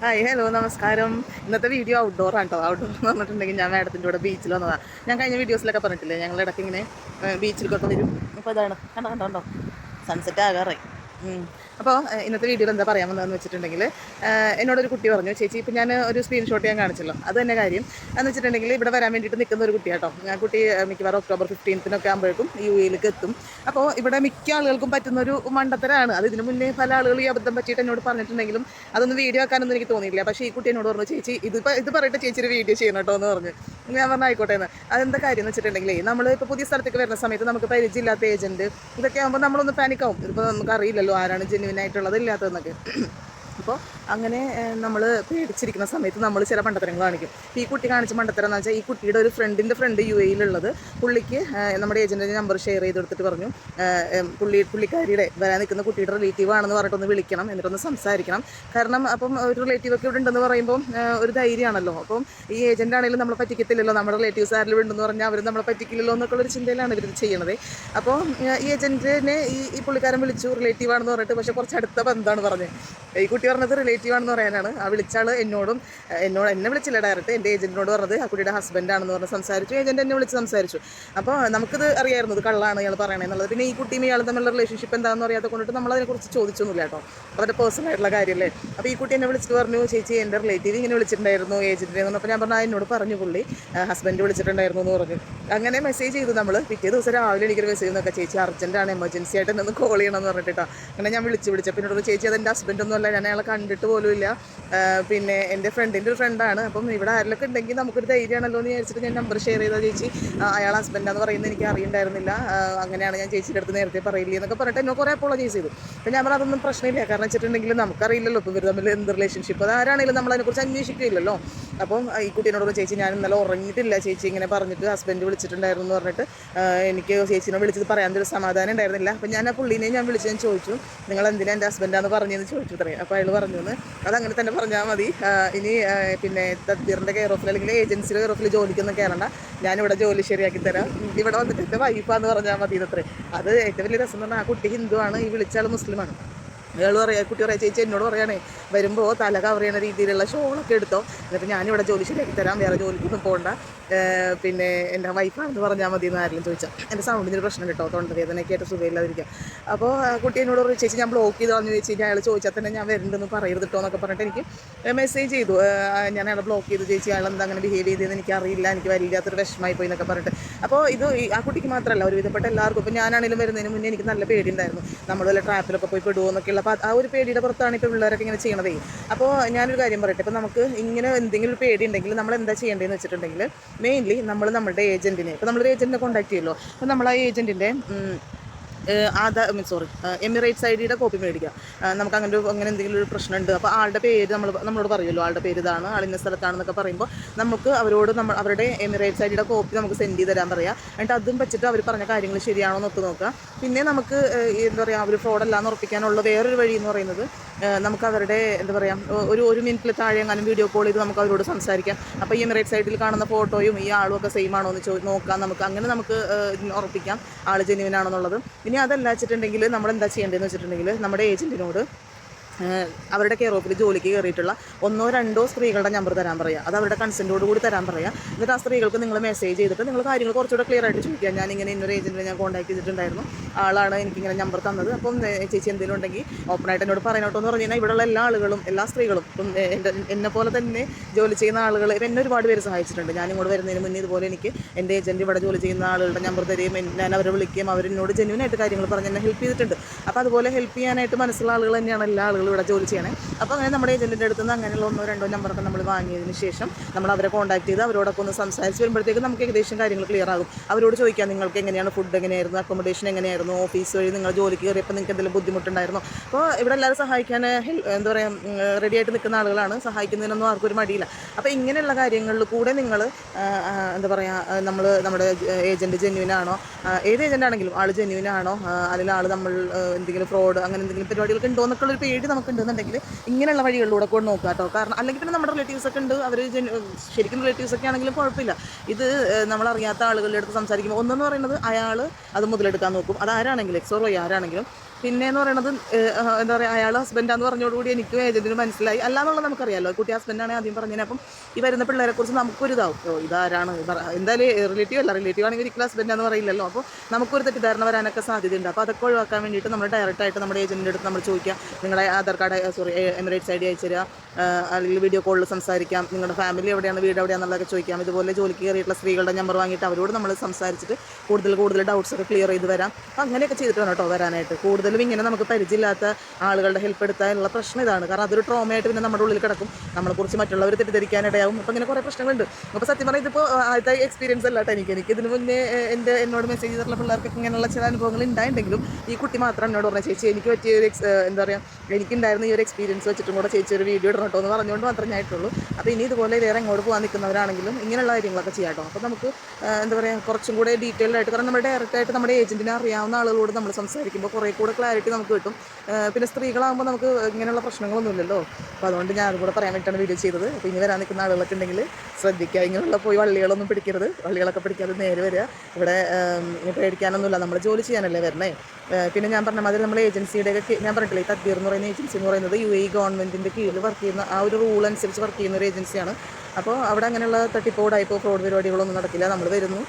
Hi hello നമസ്കാരം. ഇന്നത്തെ video outdoor ആണ് കേട്ടോ. ഔട്ട്ഡോർ എന്ന് പറഞ്ഞിട്ടുണ്ടെങ്കിൽ ഞാൻ മാഡത്തിൻ്റെ കൂടെ ബീച്ചിൽ വന്നതാണ്. ഞാൻ കഴിഞ്ഞ വീഡിയോസിലൊക്കെ പറഞ്ഞിട്ടില്ലേ ഞങ്ങൾ ഇടയ്ക്ക് ഇങ്ങനെ ബീച്ചിലേക്കൊക്കെ വരും. അപ്പോൾ ഇതാണ് കണ്ടോ സൺസെറ്റ് ആകാറായി. അപ്പോൾ ഇന്നത്തെ വീഡിയോയിൽ എന്താ പറയാൻ വന്നതെന്ന് വെച്ചിട്ടുണ്ടെങ്കിൽ എന്നോടൊരു കുട്ടി പറഞ്ഞു, ചേച്ചി ഇപ്പം ഞാൻ ഒരു സ്ക്രീൻഷോട്ട് ഞാൻ കാണിച്ചല്ലോ, അത് തന്നെ കാര്യം എന്ന് വെച്ചിട്ടുണ്ടെങ്കിൽ ഇവിടെ വരാൻ വേണ്ടിയിട്ട് നിൽക്കുന്ന ഒരു കുട്ടിയാട്ടോ. ഞാൻ കുട്ടി മിക്കവാറും ഒക്ടോബർ 15 ആകുമ്പോഴേക്കും UAE എത്തും. അപ്പോൾ ഇവിടെ മിക്ക ആളുകൾക്കും പറ്റുന്നൊരു മണ്ടത്തരാണ്. അത് ഇതിനു മുന്നേ പല ആളുകൾ ഈ അബദ്ധം പറ്റിയിട്ട് എന്നോട് പറഞ്ഞിട്ടുണ്ടെങ്കിലും അതൊന്നും വീഡിയോ ആക്കാനൊന്നും എനിക്ക് തോന്നിയില്ല. പക്ഷേ ഈ കുട്ടി എന്നോട് പറഞ്ഞു, ചേച്ചി ഇത് പറഞ്ഞിട്ട് ചേച്ചി ഒരു വീഡിയോ ചെയ്യണം കേട്ടോ എന്ന് പറഞ്ഞു. ഞാൻ പറഞ്ഞ ആയിക്കോട്ടെ എന്ന്. അതെന്താ കാര്യം എന്ന് വെച്ചിട്ടുണ്ടെങ്കിൽ നമ്മൾ ഇപ്പോൾ പുതിയ സ്ഥലത്തേക്ക് വരുന്ന സമയത്ത് നമുക്ക് പരിചയമില്ലാത്ത ഏജൻറ്റ് ഇതൊക്കെ ആകുമ്പോൾ നമ്മളൊന്ന് പാനിക്കാവും. ഇതിപ്പോൾ നമുക്ക് അറിയില്ലല്ലോ ആരാണ് ജെന്യുവൻ ആയിട്ടുള്ളത് ഇല്ലാത്തതെന്നൊക്കെ. അപ്പോൾ അങ്ങനെ നമ്മൾ പേടിച്ചിരിക്കുന്ന സമയത്ത് നമ്മൾ ചില മണ്ടത്തരങ്ങൾ കാണിക്കും. ഈ കുട്ടി കാണിച്ച മണ്ടത്തരം എന്ന് വെച്ചാൽ ഈ കുട്ടിയുടെ ഒരു ഫ്രണ്ടിൻ്റെ ഫ്രണ്ട് UAE പുള്ളിക്ക് നമ്മുടെ ഏജൻറ്റിൻ്റെ നമ്പർ ഷെയർ ചെയ്ത് കൊടുത്തിട്ട് പറഞ്ഞു പുള്ളിക്കാരിയുടെ വരാൻ നിൽക്കുന്ന കുട്ടിയുടെ റിലേറ്റീവ് ആണെന്ന് പറഞ്ഞിട്ടൊന്ന് വിളിക്കണം, എന്നിട്ടൊന്ന് സംസാരിക്കണം. കാരണം അപ്പം ഒരു റിലേറ്റീവൊക്കെ ഇവിടെ ഉണ്ടെന്ന് പറയുമ്പോൾ ഒരു ധൈര്യമാണല്ലോ. അപ്പം ഈ ഏജൻ്റ് ആണെങ്കിലും നമ്മളെ പറ്റിക്കത്തില്ലല്ലോ, നമ്മുടെ റിലേറ്റീവ്സ് ആരെങ്കിലും ഉണ്ടെന്ന് പറഞ്ഞാൽ അവർ നമ്മളെ പറ്റിക്കില്ലല്ലോ എന്നൊക്കെയുള്ളൊരു ചിന്തയിലാണ് ഇവർ ചെയ്യണത്. അപ്പോൾ ഈ ഏജൻറ്റിനെ ഈ പുള്ളിക്കാരൻ വിളിച്ചു റിലേറ്റീവ് ആണെന്ന് പറഞ്ഞിട്ട്, പക്ഷേ കുറച്ച് അടുത്ത ബന്ധമാണ് പറഞ്ഞത്. ഈ കുട്ടി പറഞ്ഞത് റിലേറ്റീവ് ആണെന്ന് പറയാനാണ്. ആ വിളിച്ചാൾ എന്നെ വിളിച്ചില്ല, ഡയറക്റ്റ് എൻ്റെ ഏജൻറ്റിനോട് പറഞ്ഞത് ആ കുട്ടിയുടെ ഹസ്ബൻഡാണെന്ന് പറഞ്ഞ് സംസാരിച്ചു. ഏജൻറ്റ് എന്നെ വിളിച്ച് സംസാരിച്ചു. അപ്പോൾ നമുക്കിത് അറിയായിരുന്നു ഇത് കള്ളാണ് ഇയാൾ പറയണമെന്നുള്ളത്. പിന്നെ ഈ കുട്ടിയും ഇയാൾ തമ്മിലുള്ള റിലേഷൻഷിപ്പ് എന്താണെന്ന് അറിയാത്ത കൊണ്ടിട്ട് നമ്മളതിനെക്കുറിച്ച് ചോദിച്ചൊന്നുമില്ല കേട്ടോ, അവരുടെ പേഴ്സണൽ ആയിട്ടുള്ള കാര്യമല്ലേ. അപ്പോൾ ഈ കുട്ടി എന്നെ വിളിച്ചിട്ട് പറഞ്ഞു, ചേച്ചി എൻ്റെ റിലേറ്റീവ് ഇങ്ങനെ വിളിച്ചിട്ടുണ്ടായിരുന്നു ഏജൻറ്റിനെ എന്ന്. അപ്പോൾ ഞാൻ പറഞ്ഞു എന്നോട് പറഞ്ഞു പുള്ളി ഹസ്ബൻഡ് വിളിച്ചിട്ടുണ്ടായിരുന്നു എന്ന് പറഞ്ഞു. അങ്ങനെ മെസ്സേജ് ചെയ്തു നമ്മൾ. പിറ്റേ ദിവസം രാവിലെ എനിക്കൊരു മെസ്സേജ് നോക്കാം, ചേച്ചി അർജൻറ്റാണ്, എമർജൻസി ആയിട്ട് എന്നെ ഒന്ന് കോൾ ചെയ്യണമെന്ന് പറഞ്ഞിട്ടാ. അങ്ങനെ ഞാൻ വിളിച്ചപ്പോൾ എന്നോട് ചേച്ചി അത് എൻ്റെ ഹസ്ബൻഡൊന്നും അല്ല, ഞാൻ അയാളെ കണ്ടിട്ട് പോലും ഇല്ല, പിന്നെ എൻ്റെ ഫ്രണ്ടിൻ്റെ ഒരു ഫ്രണ്ടാണ്. അപ്പം ഇവിടെ ആരെങ്കിലൊക്കെ ഉണ്ടെങ്കിൽ നമുക്കൊരു ധൈര്യമാണല്ലോ എന്ന് വിചാരിച്ചിട്ട് ഞാൻ നമ്പർ ഷെയർ ചെയ്താൽ ചേച്ചി അയാൾ ഹസ്ബൻഡാന്ന് പറയുന്നത് എനിക്ക് അറിയണ്ടായിരുന്നില്ല, അങ്ങനെയാണ് ഞാൻ ചേച്ചിയുടെ അടുത്ത് നേരത്തെ പറയില്ല എന്നൊക്കെ പറഞ്ഞിട്ട് എന്നെ കുറേ അപ്പോളജൈസ് ചെയ്തു. അപ്പം ഞാൻ പറഞ്ഞാൽ അതൊന്നും പ്രശ്നമില്ല, കാരണം വെച്ചിട്ടുണ്ടെങ്കിൽ നമുക്കറിയില്ലല്ലോ ഇപ്പോൾ ഇവർ തമ്മിൽ എന്ത് റിലേഷൻഷിപ്പ്, അതാരാണെങ്കിലും നമ്മളതിനെക്കുറിച്ച് അന്വേഷിക്കില്ലല്ലോ. അപ്പം ഈ കുട്ടീനോട് ചേച്ചി ഞാൻ ഇന്നലെ ഉറങ്ങിയിട്ടില്ല, ചേച്ചി ഇങ്ങനെ പറഞ്ഞിട്ട് ഹസ്ബൻഡ് വിളിച്ചിട്ടുണ്ടായിരുന്നു എന്ന് പറഞ്ഞിട്ട് എനിക്ക് ചേച്ചിനെ വിളിച്ചത് പറയാൻ ഒരു സമാധാനം ഉണ്ടായിരുന്നില്ല. അപ്പം ഞാൻ ആ പുള്ളീനെ ഞാൻ ചോദിച്ചു നിങ്ങൾ എന്തിനാ എൻ്റെ ഹസ്ബൻഡാന്ന് പറഞ്ഞതെന്ന് ചോദിച്ചു അത്രയും. അപ്പോൾ അയാൾ പറഞ്ഞു അതങ്ങനെ തന്നെ പറഞ്ഞാൽ മതി, ഇനി പിന്നെ തദ്ബീറിൻ്റെ കെയർ ഓഫിൽ അല്ലെങ്കിൽ ഏജൻസിയുടെ കെയർ ഓഫിൽ ജോലിക്കൊന്നും കയറണ്ട, ഞാനിവിടെ ജോലി ശരിയാക്കി തരാം, ഇവിടെ വന്നിട്ട് എൻ്റെ വൈഫാന്ന് പറഞ്ഞാൽ മതി എന്നത്രേ. അത് ഏറ്റവും വലിയ രസം എന്ന് പറഞ്ഞാൽ ആ കുട്ടി ഹിന്ദുവാണ്, ഈ വിളിച്ചാൽ മുസ്ലിമാണ്. അയാൾ പറയാം, കുട്ടി പറയാം, ചേച്ചി എന്നോട് പറയുകയാണേ വരുമ്പോൾ തല കവർ ചെയ്യുന്ന രീതിയിലുള്ള ഷോളൊക്കെ എടുത്തോ, എന്നിട്ട് ഞാനിവിടെ ജോലി ശരിയാക്കി തരാം, വേറെ ജോലിക്കൊന്നും പോകണ്ട, പിന്നെ എൻ്റെ വൈഫാണെന്ന് പറഞ്ഞാൽ മതി എന്ന് ആരെങ്കിലും ചോദിച്ചാൽ. എൻ്റെ സൗണ്ടിനൊരു പ്രശ്നം കേട്ടോ, തൊണ്ടവേദനയൊക്കെ ആയിട്ട് സുഖമില്ലാതിരിക്കുക. അപ്പോൾ കുട്ടി എന്നോട് പറഞ്ഞു, ചേച്ചി ഞാൻ ബ്ലോക്ക് ചെയ്തോന്ന് ചോദിച്ചു കഴിഞ്ഞാൽ അയാൾ ചോദിച്ചാൽ തന്നെ ഞാൻ വരുന്നുണ്ടെന്ന് പറയരുത് കേട്ടോ എന്നൊക്കെ പറഞ്ഞിട്ട് എനിക്ക് മെസ്സേജ് ചെയ്തു. ഞാൻ അയാളെ ബ്ലോക്ക് ചെയ്തു, ചേച്ചി അയാൾ എന്താ അങ്ങനെ ബിഹേവ് ചെയ്തതെന്ന് എനിക്ക് അറിയില്ല, എനിക്ക് വരില്ലാത്തൊരു വിഷമമായി പോയി എന്നൊക്കെ പറഞ്ഞിട്ട്. അപ്പോൾ ഇത് ആ കുട്ടിക്ക് മാത്രമല്ല ഒരുവിധപ്പെട്ട എല്ലാവർക്കും. ഇപ്പോൾ ഞാനാണെങ്കിലും വരുന്നതിന് മുന്നേ എനിക്ക് നല്ല പേടിയുണ്ടായിരുന്നു, നമ്മൾ വല്ല ട്രാപ്പിലൊക്കെ പോയി പെടുമോ എന്നൊക്കെയുള്ള. അപ്പോൾ ആ ഒരു പേടിയുടെ പുറത്താണ് ഇപ്പോൾ പിള്ളേരൊക്കെ ഇങ്ങനെ ചെയ്യണതേ. അപ്പോൾ ഞാനൊരു കാര്യം പറയട്ടെ, ഇപ്പോൾ നമുക്ക് ഇങ്ങനെ എന്തെങ്കിലും ഒരു പേടി ഉണ്ടെങ്കിൽ നമ്മൾ എന്താ ചെയ്യേണ്ടതെന്ന് വെച്ചിട്ടുണ്ടെങ്കിൽ മെയിൻലി നമ്മുടെ ഏജൻറ്റിനെ, ഇപ്പോൾ നമ്മളൊരു ഏജൻറ്റിനെ കോൺടാക്ട് ചെയ്യുമല്ലോ, അപ്പോൾ നമ്മൾ ആ ഏജൻറ്റിൻ്റെ എമിറേറ്റ്സ് ID കോപ്പി മേടിക്കുക. നമുക്ക് അങ്ങനെ എന്തെങ്കിലും ഒരു പ്രശ്നമുണ്ട്, അപ്പോൾ ആളുടെ പേര് നമ്മളോട് പറയുമല്ലോ, ആളുടെ പേര് ഇതാണ്, ആളിന്ന സ്ഥലത്താണെന്നൊക്കെ പറയുമ്പോൾ നമുക്ക് അവരോട് അവരുടെ എമിറേറ്റ്സ് ID കോപ്പി നമുക്ക് സെൻഡ് ചെയ്ത് തരാൻ പറയാം. എന്നിട്ട് അതും വെച്ചിട്ട് അവർ പറഞ്ഞ കാര്യങ്ങൾ ശരിയാണോ എന്ന് ഒത്തു നോക്കുക. പിന്നെ നമുക്ക് എന്താ പറയുക, അവർ ഫ്രോഡല്ലാന്ന് ഉറപ്പിക്കാനുള്ള വേറൊരു വഴി എന്ന് പറയുന്നത് നമുക്ക് അവരുടെ എന്താ പറയുക ഒരു മിനിറ്റിൽ താഴെ എങ്ങാനും വീഡിയോ കോൾ ചെയ്ത് നമുക്ക് അവരോട് സംസാരിക്കാം. അപ്പോൾ ഈ എമിറേറ്റ്സ് ID കാണുന്ന ഫോട്ടോയും ഈ ആളും ഒക്കെ സെയിം ആണോ എന്ന് നോക്കാം. അങ്ങനെ നമുക്ക് ഉറപ്പിക്കാം ആൾ ജെന്യുവൻ ആണെന്നുള്ളത്. ഇനി അതല്ല വെച്ചിട്ടുണ്ടെങ്കിൽ നമ്മൾ എന്താ ചെയ്യേണ്ടതെന്ന് വെച്ചിട്ടുണ്ടെങ്കിൽ നമ്മുടെ ഏജൻറ്റിനോട് അവരുടെ കെയർ ഓഫിൽ ജോലിക്ക് കയറിയിട്ടുള്ള 1-2 സ്ത്രീകളുടെ നമ്പർ തരാൻ പറയുക. അത് അവരുടെ കൺസെൻറ്റോട് കൂടി തരാൻ പറയുക. എന്നിട്ട് ആ സ്ത്രീകൾക്ക് നിങ്ങൾ മെസ്സേജ് ചെയ്തിട്ട് നിങ്ങൾ കാര്യങ്ങൾ കുറച്ചുകൂടെ ക്ലിയർ ആയിട്ട് ചോദിക്കുക. ഞാനിങ്ങനെ ഇന്നൊരു ഏജൻറ്റിനെ ഞാൻ കോൺടാക്ട് ചെയ്തിട്ടുണ്ടായിരുന്നു, ആളാണ് എനിക്കിങ്ങനെ നമ്പർ തന്നത്, അപ്പം ചേച്ചി എന്തെങ്കിലും ഉണ്ടെങ്കിൽ ഓപ്പണായിട്ട് എന്നോട് പറയണോട്ടോ എന്ന് പറഞ്ഞു കഴിഞ്ഞാൽ ഇവിടെയുള്ള എല്ലാ ആളുകളും എല്ലാ സ്ത്രീകളും ഇപ്പം എന്നെ പോലെ തന്നെ ജോലി ചെയ്യുന്ന ആളുകൾ ഇപ്പം എന്നെ ഒരുപാട് പേര് സഹായിച്ചിട്ടുണ്ട്. ഞാനിങ്ങോട്ട് വരുന്നതിന് മുന്നേ ഇതുപോലെ എനിക്ക് എൻ്റെ ഏജൻറ്റ് ഇവിടെ ജോലി ചെയ്യുന്ന ആളുകളുടെ നമ്പർ തരികയും ഞാൻ അവരെ വിളിക്കുകയും അവരെന്നോട് ജെന്യുവനായിട്ട് കാര്യങ്ങൾ പറഞ്ഞ് എന്നെ ഹെൽപ്പ് ചെയ്തിട്ടുണ്ട്. അപ്പോൾ അതുപോലെ ഹെൽപ്പ് ചെയ്യാനായിട്ട് മനസ്സുള്ള ആളുകൾ തന്നെയാണ് എല്ലാ ആളുകളും ഇവിടെ ജോലി ചെയ്യണേ. അപ്പോൾ അങ്ങനെ നമ്മുടെ ഏജൻറ്റിൻ്റെ അടുത്ത് നിന്ന് അങ്ങനെയുള്ള 1-2 നമ്പറൊക്കെ നമ്മൾ വാങ്ങിയതിന് ശേഷം നമ്മൾ അവരെ കോൺടാക്ട് ചെയ്ത് അവരോടൊക്കെ ഒന്ന് സംസാരിച്ച് വരുമ്പോഴത്തേക്ക് നമുക്ക് ഏകദേശം കാര്യങ്ങൾ ക്ലിയർ ആകും. അവരോട് ചോദിക്കാം നിങ്ങൾക്ക് എങ്ങനെയാണ് ഫുഡ് എങ്ങനെയായിരുന്നു, അക്കോമഡേഷൻ എങ്ങനെയായിരുന്നു, ഓഫീസ് വഴി നിങ്ങൾ ജോലിക്ക് കയറിയപ്പോൾ നിങ്ങൾക്ക് എന്തെങ്കിലും ബുദ്ധിമുട്ടുണ്ടായിരുന്നു. അപ്പോൾ ഇവിടെ എല്ലാവരും സഹായിക്കാൻ എന്താ പറയുക റെഡി ആയിട്ട് നിൽക്കുന്ന ആളുകളാണ്, സഹായിക്കുന്നതിനൊന്നും ആർക്കും ഒരു മടിയില്ല. അപ്പോൾ ഇങ്ങനെയുള്ള കാര്യങ്ങളിൽ കൂടെ നിങ്ങൾ എന്താ പറയുക നമ്മുടെ ഏജൻറ്റ് ജെന്യുവൻ ആണോ, ഏത് ഏജൻ്റ് ആണെങ്കിലും ആൾ ജെന്യുവൻ ആണോ, അല്ലെങ്കിൽ ആൾ നമ്മൾ എന്തെങ്കിലും ഫ്രോഡ് അങ്ങനെ എന്തെങ്കിലും പരിപാടികളൊക്കെ ഉണ്ടോ എന്നൊക്കെയുള്ളൊരു പേടി നമുക്കുണ്ടെന്നുണ്ടെങ്കിൽ ഇങ്ങനെയുള്ള വഴികളിലൂടെ കൊണ്ട് നോക്കുക കേട്ടോ. കാരണം അല്ലെങ്കിൽ പിന്നെ നമ്മുടെ റിലേറ്റീവ്സൊക്കെ ഉണ്ട്, അവർ ശരിക്കും റിലേറ്റീവ്സൊക്കെ ആണെങ്കിലും കുഴപ്പമില്ല. ഇത് നമ്മളറിയാത്ത ആളുകളുടെ അടുത്ത് സംസാരിക്കുമ്പോൾ ഒന്നെന്ന് പറയുന്നത് അയാൾ അത് മുതലെടുക്കാൻ നോക്കും, അതാരാണെങ്കിലും XOY ആരാണെങ്കിലും പിന്നെ എന്ന് പറയുന്നത് എന്താ പറയുക, അയാൾ ഹസ്ബൻഡാന്ന് പറഞ്ഞോടുകൂടി എനിക്കും ഏജന്റിന് മനസ്സിലായി. അല്ലാന്നുള്ളത് നമുക്കറിയാമല്ലോ, കുട്ടി ഹസ്ബൻഡാണ് ആദ്യം പറഞ്ഞത്. അപ്പം ഈ വരുന്ന പിള്ളേരെ കുറിച്ച് നമുക്കൊരു ഇതാവും, ഇതാരാണ് എന്തായാലും റിലേറ്റീവ് അല്ല, റിലേറ്റീവ് ആണെങ്കിൽ ഒരിക്കലും ഹസ്ബൻഡാന്ന് പറയില്ലല്ലോ. അപ്പോൾ നമുക്കൊരു തെറ്റിദ്ധാരണ വരാനൊക്കെ സാധ്യതയുണ്ട്. അപ്പോൾ അതൊക്കെ ഒഴിവാക്കാൻ വേണ്ടിയിട്ട് നമ്മൾ ഡയറക്റ്റായിട്ട് നമ്മുടെ ഏജന്റിൻ്റെ അടുത്ത് നമ്മൾ ചോദിക്കുക, നിങ്ങളുടെ ആധാർ കാർഡ് എമിറേറ്റ്സ് ID അയച്ചു തരിക, അല്ലെങ്കിൽ വീഡിയോ കോളിൽ സംസാരിക്കാം, നിങ്ങളുടെ ഫാമിലി എവിടെയാണ്, വീട് എവിടെയാണെന്നുള്ളതൊക്കെ ചോദിക്കാം. ഇതുപോലെ ജോലിക്ക് കയറിയിട്ടുള്ള സ്ത്രീകളുടെ നമ്പർ വാങ്ങിയിട്ട് അവരോട് നമ്മൾ സംസാരിച്ചിട്ട് കൂടുതൽ ഡൗട്ട്സ് ഒക്കെ ക്ലിയർ ചെയ്ത് വരാം. അപ്പോൾ അങ്ങനെയൊക്കെ ചെയ്തിട്ട് വേണം കേട്ടോ വരാനായിട്ട്. കൂടുതലും ഇങ്ങനെ നമുക്ക് പരിചയമില്ലാത്ത ആളുകളുടെ ഹെൽപ്പ് എടുത്താലുള്ള പ്രശ്നം ഇതാണ്. കാരണം അതൊരു ട്രോമയായിട്ട് പിന്നെ നമ്മുടെ ഉള്ളിൽ കിടക്കും, നമ്മളെക്കുറിച്ച് മറ്റുള്ളവർ തെറ്റിദ്ധരിക്കാനിടയാവും. അപ്പോൾ ഇങ്ങനെ കുറേ പ്രശ്നങ്ങളുണ്ട്. അപ്പോൾ സത്യം പറഞ്ഞാൽ ഇതിപ്പോൾ ആദ്യത്തെ എക്സ്പീരിയൻസ് അല്ല കേട്ടോ എനിക്ക് ഇതിന് മുന്നേ എന്നോട് മെസ്സേജ് ചെയ്തിട്ടുള്ള പിള്ളേർക്കൊക്കെ ഇങ്ങനെയുള്ള ചില അനുഭവങ്ങൾ ഉണ്ടായിട്ടുണ്ടെങ്കിലും ഈ കുട്ടി മാത്രം എന്നോട് പറഞ്ഞ, ചേച്ചി എനിക്ക് പറ്റിയ ഒരു എന്താ പറയുക, എനിക്കുണ്ടായിരുന്ന ഈ ഒരു എക്സ്പീരിയൻസ് വെച്ചിട്ടും കൂടെ ചേച്ചി ഒരു വീഡിയോ ഇടണം കേട്ടോ എന്ന് പറഞ്ഞുകൊണ്ട് മാത്രമേ ഞായിട്ടുള്ളൂ. അപ്പോൾ ഇനി ഇതുപോലെ വേറെ എങ്ങോട്ട് പോകാൻ നിൽക്കുന്നവരാണെങ്കിലും ഇങ്ങനെയുള്ള കാര്യങ്ങളൊക്കെ ചെയ്യാം കേട്ടോ. അപ്പോൾ നമുക്ക് എന്താ പറയുക, കുറച്ചും കൂടെ ഡീറ്റെയിൽഡ് ആയിട്ട്, കാരണം നമ്മൾ ഡയറക്റ്റായിട്ട് നമ്മുടെ ഏജന്റിനെ അറിയാവുന്ന ആളുകളോട് നമ്മൾ സംസാരിക്കുമ്പോൾ കുറേ കൂടെ ക്ലാരിറ്റി നമുക്ക് കിട്ടും. പിന്നെ സ്ത്രീകളാകുമ്പോൾ നമുക്ക് ഇങ്ങനെയുള്ള പ്രശ്നങ്ങളൊന്നുമില്ലല്ലോ. അപ്പോൾ അതുകൊണ്ട് ഞാൻ അതുകൂടെ പറയാൻ വേണ്ടിയിട്ടാണ് വീഡിയോ ചെയ്തത്. അപ്പോൾ ഇനി വരാൻ നിൽക്കുന്ന ആളുകളൊക്കെ ഉണ്ടെങ്കിൽ ശ്രദ്ധിക്കുക, ഇങ്ങനെയുള്ള പോയി വള്ളികളൊന്നും പിടിക്കരുത്. വള്ളികളൊക്കെ പിടിക്കാതെ നേരെ വരിക. ഇവിടെ പേടിക്കാനൊന്നുമില്ല, നമ്മൾ ജോലി ചെയ്യാനല്ലേ വരണേ. പിന്നെ ഞാൻ പറഞ്ഞ മാതിരി നമ്മൾ ഏജൻസിയുടെയൊക്കെ ഞാൻ പറഞ്ഞിട്ടില്ലേ, തദ്ബീർ എന്ന് പറയുന്ന ഏജൻസി എന്ന് പറയുന്നത് UAE ഗവൺമെൻറ്റിൻ്റെ കീഴിൽ വർക്ക് ചെയ്യുന്ന ആ ഒരു റൂൾ അനുസരിച്ച് വർക്ക് ചെയ്യുന്ന ഒരു ഏജൻസിയാണ്. അപ്പോൾ അവിടെ അങ്ങനെയുള്ള തട്ടിപ്പോടായിപ്പോൾ ഫ്രോഡ് പരിപാടികളൊന്നും നടക്കില്ല. നമ്മൾ വരുന്നു,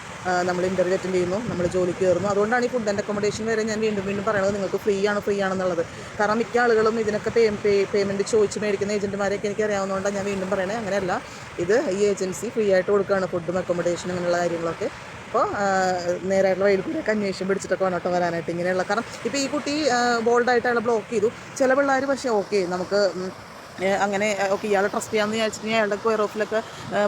നമ്മൾ ഇൻ്റർവ്യൂ അറ്റൻഡ് ചെയ്യുന്നു, നമ്മൾ ജോലിക്ക് കയറുന്നു. അതുകൊണ്ടാണ് ഈ ഫുഡ് ആൻഡ് അക്കോമഡേഷൻ വരെ ഞാൻ വീണ്ടും പറയുന്നത് നിങ്ങൾക്ക് ഫ്രീ ആണെന്നുള്ളത്. കാരണം മിക്ക ആളുകളും ഇതിനൊക്കെ പേയ്മെൻറ്റ് ചോദിച്ച് മേടിക്കുന്ന ഏജൻറ്റുമാരെയൊക്കെ എനിക്ക് അറിയാവുന്നതുകൊണ്ടാണ് ഞാൻ വീണ്ടും പറയണേ. അങ്ങനെയല്ല, ഇത് ഈ ഏജൻസി ഫ്രീ ആയിട്ട് കൊടുക്കുകയാണ് ഫുഡും അക്കോമഡേഷനും അങ്ങനെയുള്ള കാര്യങ്ങളൊക്കെ. അപ്പോൾ നേരായിട്ടുള്ള വഴിയിൽ കൂടെയൊക്കെ അന്വേഷണം പിടിച്ചിട്ടൊക്കെ വേണം കേട്ടോ വരാനായിട്ട്. ഇങ്ങനെയുള്ള കാരണം ഇപ്പോൾ ഈ കുട്ടി ബോൾഡായിട്ട് അയാളെ ബ്ലോക്ക് ചെയ്തു. ചില പിള്ളേർ പക്ഷേ ഓക്കെ നമുക്ക് അങ്ങനെ ഓക്കെ ഇയാളെ ട്രസ്റ്റ് ചെയ്യാമെന്ന് വിചാരിച്ചിട്ട് അയാളുടെ കെയർ ഓഫിലൊക്കെ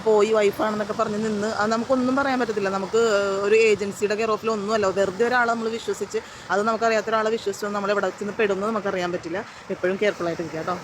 പോയി വൈഫാണെന്നൊക്കെ പറഞ്ഞ് നിന്ന് അത് നമുക്കൊന്നും പറയാൻ പറ്റത്തില്ല. നമുക്ക് ഒരു ഏജൻസിയുടെ കെയർ ഓഫിലൊന്നുമല്ല, വെറുതെ ഒരാളെ നമ്മൾ വിശ്വസിച്ച്, അത് നമുക്കറിയാത്ത ഒരാളെ വിശ്വസിച്ച് നമ്മൾ എവിടെ ചെന്ന് പെടുമെന്ന് നമുക്കറിയാൻ പറ്റില്ല. എപ്പോഴും കെയർഫുള്ളായിട്ട് ഇരിക്കുക കേട്ടോ.